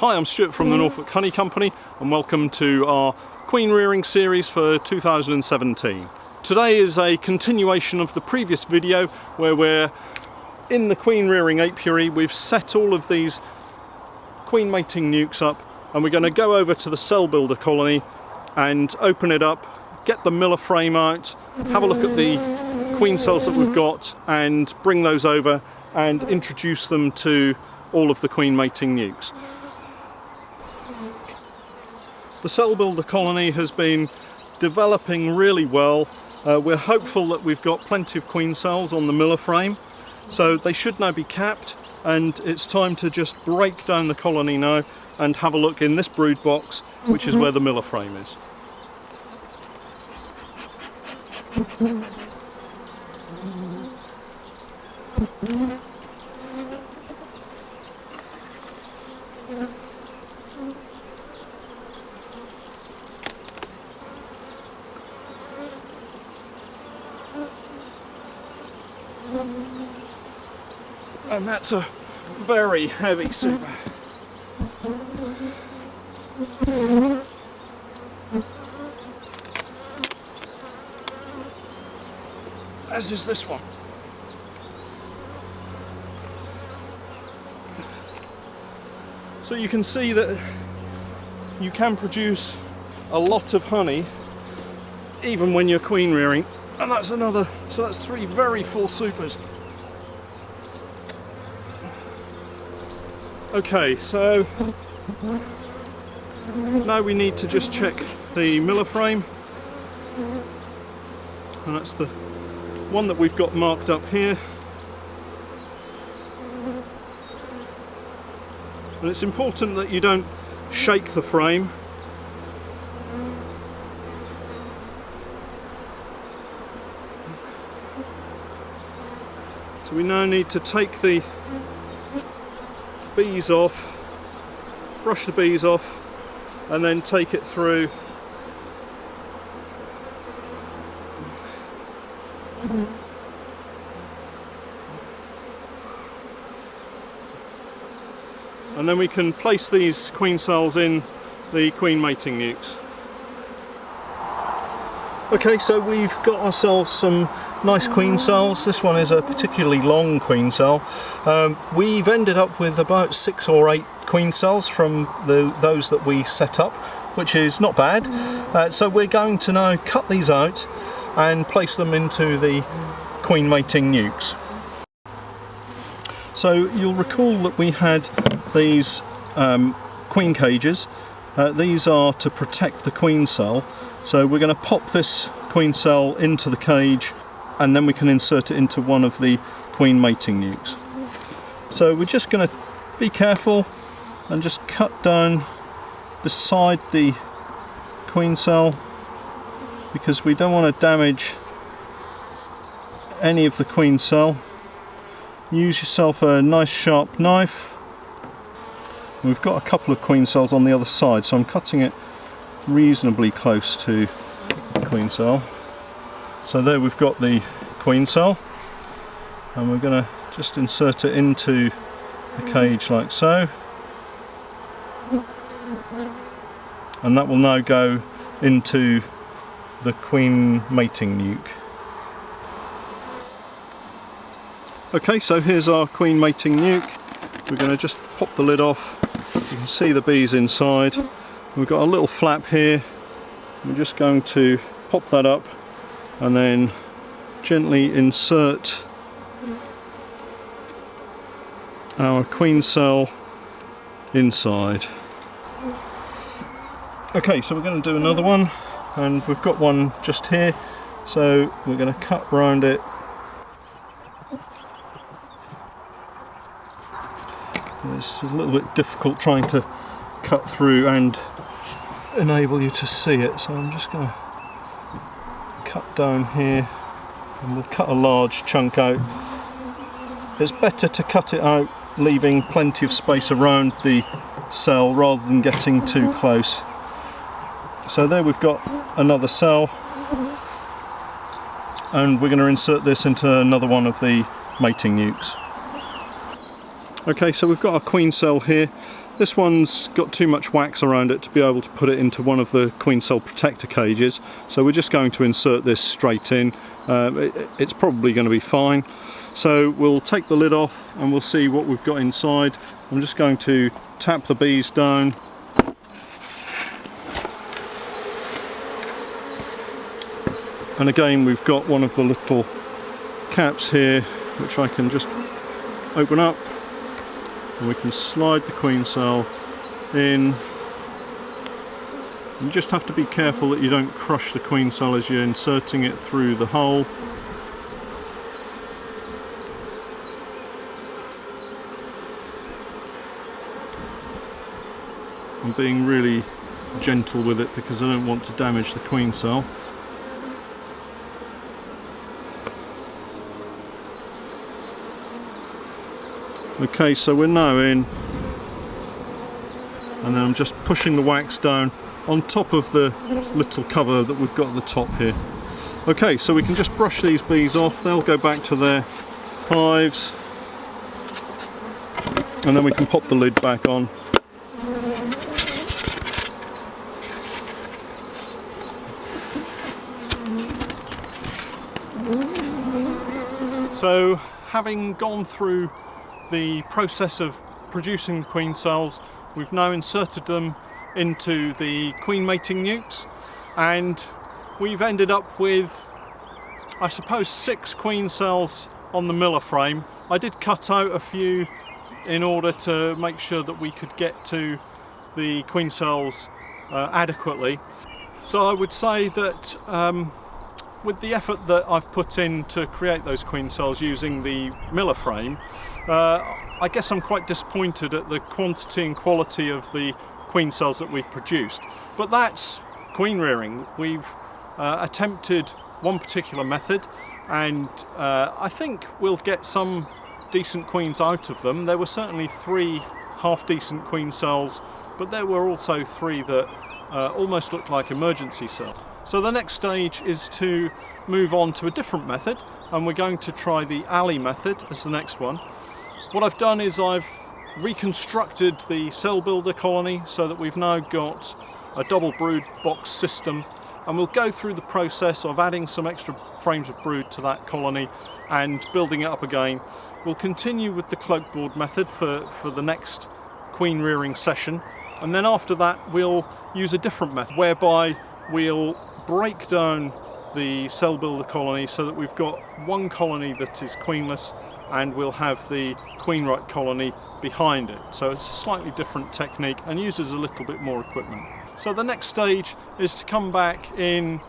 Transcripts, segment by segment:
Hi, I'm Stuart from the Norfolk Honey Company and welcome to our queen rearing series for 2017. Today is a continuation of the previous video where we're in the queen rearing apiary. We've set all of these queen mating nukes up and we're going to go over to the cell builder colony and open it up, get the miller frame out, have a look at the queen cells that we've got and bring those over and introduce them to all of the queen mating nukes. The cell builder colony has been developing really well. We're hopeful that we've got plenty of queen cells on the miller frame, so they should now be capped, and it's time to just break down the colony now and have a look in this brood box, which is where the miller frame is. And that's a very heavy super. As is this one. So you can see that you can produce a lot of honey even when you're queen rearing, and that's another, so that's 3 very full supers. Okay, so now we need to just check the miller frame, and that's the one that we've got marked up here. And it's important that you don't shake the frame. So we now need to take the bees off, brush the bees off, and then take it through. And then we can place these queen cells in the queen mating nukes. Okay, so we've got ourselves some nice queen cells. This one is a particularly long queen cell. We've ended up with about 6 or 8 queen cells from those that we set up, which is not bad. So we're going to now cut these out and place them into the queen mating nukes. So you'll recall that we had these queen cages. These are to protect the queen cell. So we're going to pop this queen cell into the cage and then we can insert it into one of the queen mating nukes. So we're just going to be careful and just cut down beside the queen cell, because we don't want to damage any of the queen cell. Use yourself a nice sharp knife. We've got a couple of queen cells on the other side, so I'm cutting it reasonably close to the queen cell. So there we've got the queen cell, and we're going to just insert it into the cage like so, and that will now go into the queen mating nuke. Okay, so here's our queen mating nuke. We're going to just pop the lid off. You can see the bees inside. We've got a little flap here. We're just going to pop that up and then gently insert our queen cell inside. Okay, so we're going to do another one, and we've got one just here, so we're going to cut round it. It's a little bit difficult trying to cut through and enable you to see it, so I'm just going to cut down here, and we'll cut a large chunk out. It's better to cut it out leaving plenty of space around the cell rather than getting too close. So there we've got another cell, and we're going to insert this into another one of the mating nukes. Okay, so we've got our queen cell here. This one's got too much wax around it to be able to put it into one of the queen cell protector cages, so we're just going to insert this straight in. It's probably going to be fine. So we'll take the lid off and we'll see what we've got inside. I'm just going to tap the bees down. And again, we've got one of the little caps here which I can just open up, and we can slide the queen cell in. You just have to be careful that you don't crush the queen cell as you're inserting it through the hole. I'm being really gentle with it because I don't want to damage the queen cell. Okay, so we're now in, and then I'm just pushing the wax down on top of the little cover that we've got at the top here. Okay, so we can just brush these bees off, they'll go back to their hives, and then we can pop the lid back on. So, having gone through the process of producing the queen cells, we've now inserted them into the queen mating nukes, and we've ended up with, I suppose, 6 queen cells on the miller frame. I did cut out a few in order to make sure that we could get to the queen cells adequately. So I would say that with the effort that I've put in to create those queen cells using the miller frame, I guess I'm quite disappointed at the quantity and quality of the queen cells that we've produced. But that's queen rearing. We've attempted one particular method, and I think we'll get some decent queens out of them. There were certainly 3 half-decent queen cells, but there were also 3 that almost looked like emergency cells. So the next stage is to move on to a different method, and we're going to try the alley method as the next one. What I've done is I've reconstructed the cell builder colony so that we've now got a double brood box system, and we'll go through the process of adding some extra frames of brood to that colony and building it up again. We'll continue with the Cloake Board method for the next queen rearing session, and then after that we'll use a different method whereby we'll break down the cell builder colony so that we've got one colony that is queenless, and we'll have the queen-right colony behind it. So it's a slightly different technique and uses a little bit more equipment. So the next stage is to come back in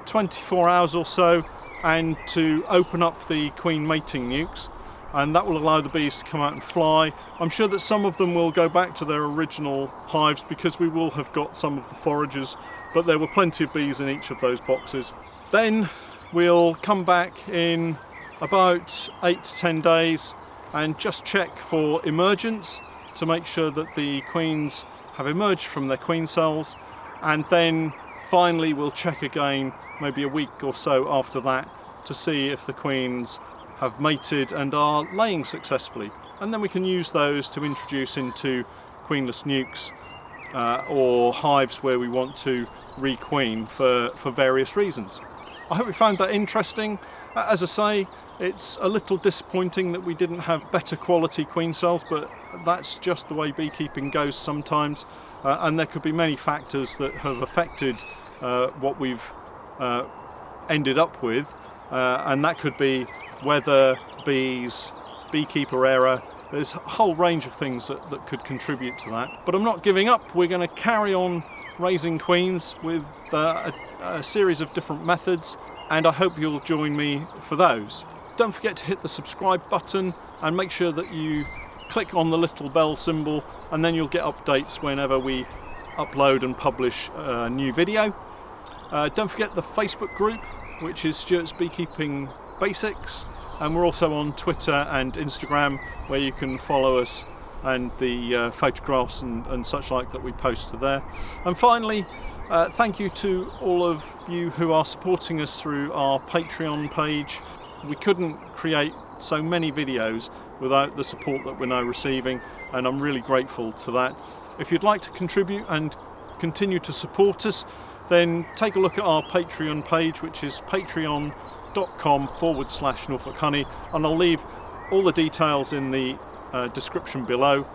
24 hours or so and to open up the queen mating nukes, and that will allow the bees to come out and fly. I'm sure that some of them will go back to their original hives because we will have got some of the foragers, but there were plenty of bees in each of those boxes. Then we'll come back in about 8 to 10 days and just check for emergence to make sure that the queens have emerged from their queen cells, and then finally we'll check again maybe a week or so after that to see if the queens have mated and are laying successfully, and then we can use those to introduce into queenless nukes or hives where we want to requeen for various reasons. I hope you found that interesting. As I say, it's a little disappointing that we didn't have better quality queen cells, but that's just the way beekeeping goes sometimes, and there could be many factors that have affected what we've ended up with, and that could be weather, bees, beekeeper error. There's a whole range of things that could contribute to that. But I'm not giving up. We're going to carry on raising queens with a series of different methods, and I hope you'll join me for those. Don't forget to hit the subscribe button and make sure that you click on the little bell symbol, and then you'll get updates whenever we upload and publish a new video. Don't forget the Facebook group, which is Stuart's Beekeeping Basics, and we're also on Twitter and Instagram, where you can follow us and the photographs and such like that we post to there. And finally, thank you to all of you who are supporting us through our Patreon page. We couldn't create so many videos without the support that we're now receiving, and I'm really grateful to that. If you'd like to contribute and continue to support us, then take a look at our Patreon page, which is patreon.com/Norfolk Honey, and I'll leave all the details in the description below.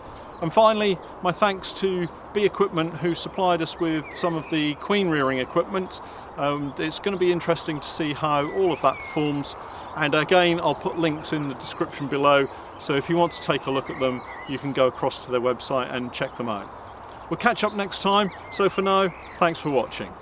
And finally, my thanks to Bee Equipment, who supplied us with some of the queen rearing equipment. It's going to be interesting to see how all of that performs, and again I'll put links in the description below, so if you want to take a look at them you can go across to their website and check them out. We'll catch up next time, so for now, thanks for watching.